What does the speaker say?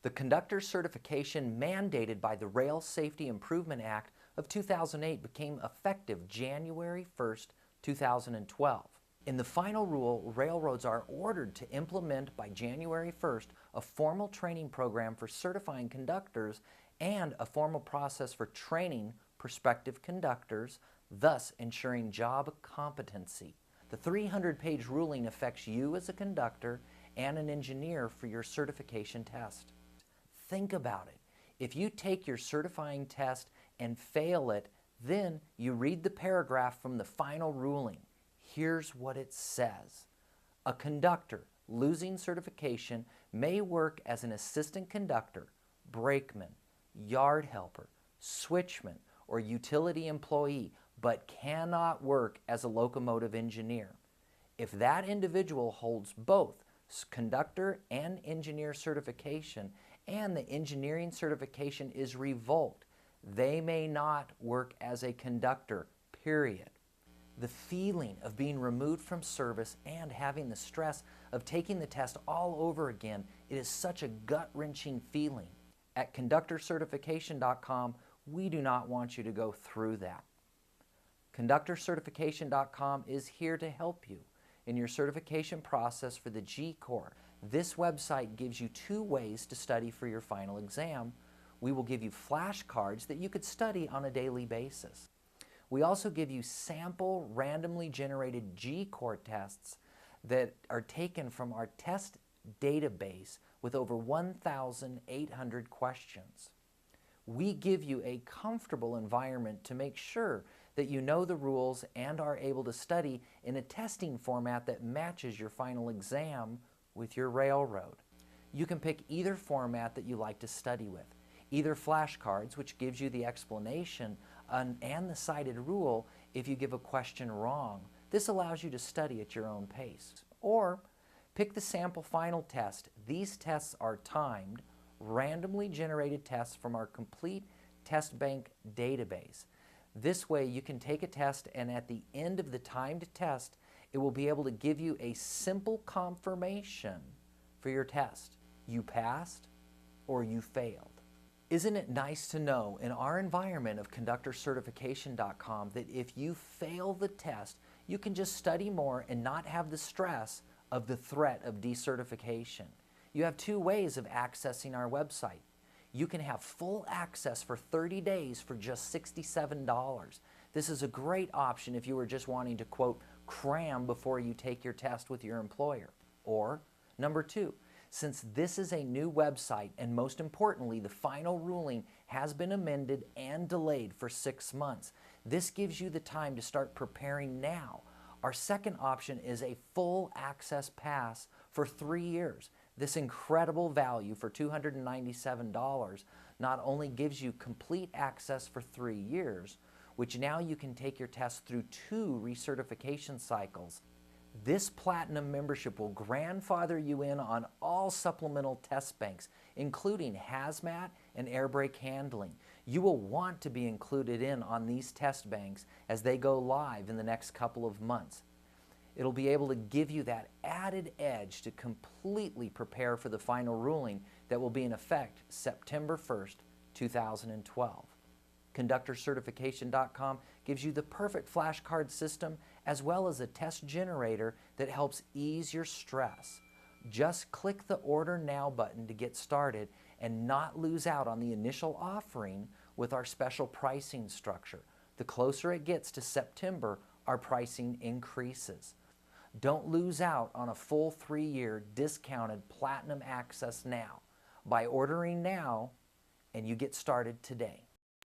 The conductor certification mandated by the Rail Safety Improvement Act of 2008 became effective January 1st, 2012. In the final rule, railroads are ordered to implement by January 1st a formal training program for certifying conductors and a formal process for training prospective conductors, thus ensuring job competency. The 300-page ruling affects you as a conductor and an engineer for your certification test. Think about it. If you take your certifying test and fail it, then you read the paragraph from the final ruling. Here's what it says. A conductor losing certification may work as an assistant conductor, brakeman, yard helper, switchman, or utility employee, but cannot work as a locomotive engineer. If that individual holds both conductor and engineer certification and the engineering certification is revoked, they may not work as a conductor, period. The feeling of being removed from service and having the stress of taking the test all over again, it is such a gut-wrenching feeling. At conductorcertification.com, we do not want you to go through that. Conductorcertification.com is here to help you in your certification process for the G-Corps. This website gives you 2 ways to study for your final exam. We will give you flashcards that you could study on a daily basis. We also give you sample randomly generated G-Corps tests that are taken from our test database with over 1,800 questions. We give you a comfortable environment to make sure that you know the rules and are able to study in a testing format that matches your final exam with your railroad. You can pick either format that you like to study with. Either flashcards, which gives you the explanation and the cited rule if you give a question wrong. This allows you to study at your own pace. Or pick the sample final test. These tests are timed, randomly generated tests from our complete test bank database. This way you can take a test and at the end of the timed test, it will be able to give you a simple confirmation for your test. You passed or you failed. Isn't it nice to know in our environment of conductorcertification.com that if you fail the test, you can just study more and not have the stress of the threat of decertification? You have 2 ways of accessing our website. You can have full access for 30 days for just $67. This is a great option if you were just wanting to, quote, cram before you take your test with your employer. Or, number 2, since this is a new website and most importantly, the final ruling has been amended and delayed for 6 months, this gives you the time to start preparing now. Our second option is a full access pass for 3 years. This incredible value for $297 not only gives you complete access for 3 years, which now you can take your test through 2 recertification cycles. This platinum membership will grandfather you in on all supplemental test banks, including hazmat and air brake handling. You will want to be included in on these test banks as they go live in the next couple of months. It'll be able to give you that added edge to completely prepare for the final ruling that will be in effect September 1st, 2012. ConductorCertification.com gives you the perfect flashcard system as well as a test generator that helps ease your stress. Just click the Order Now button to get started and not lose out on the initial offering with our special pricing structure. The closer it gets to September, our pricing increases. Don't lose out on a full 3-year discounted platinum access now by ordering now, and you get started today.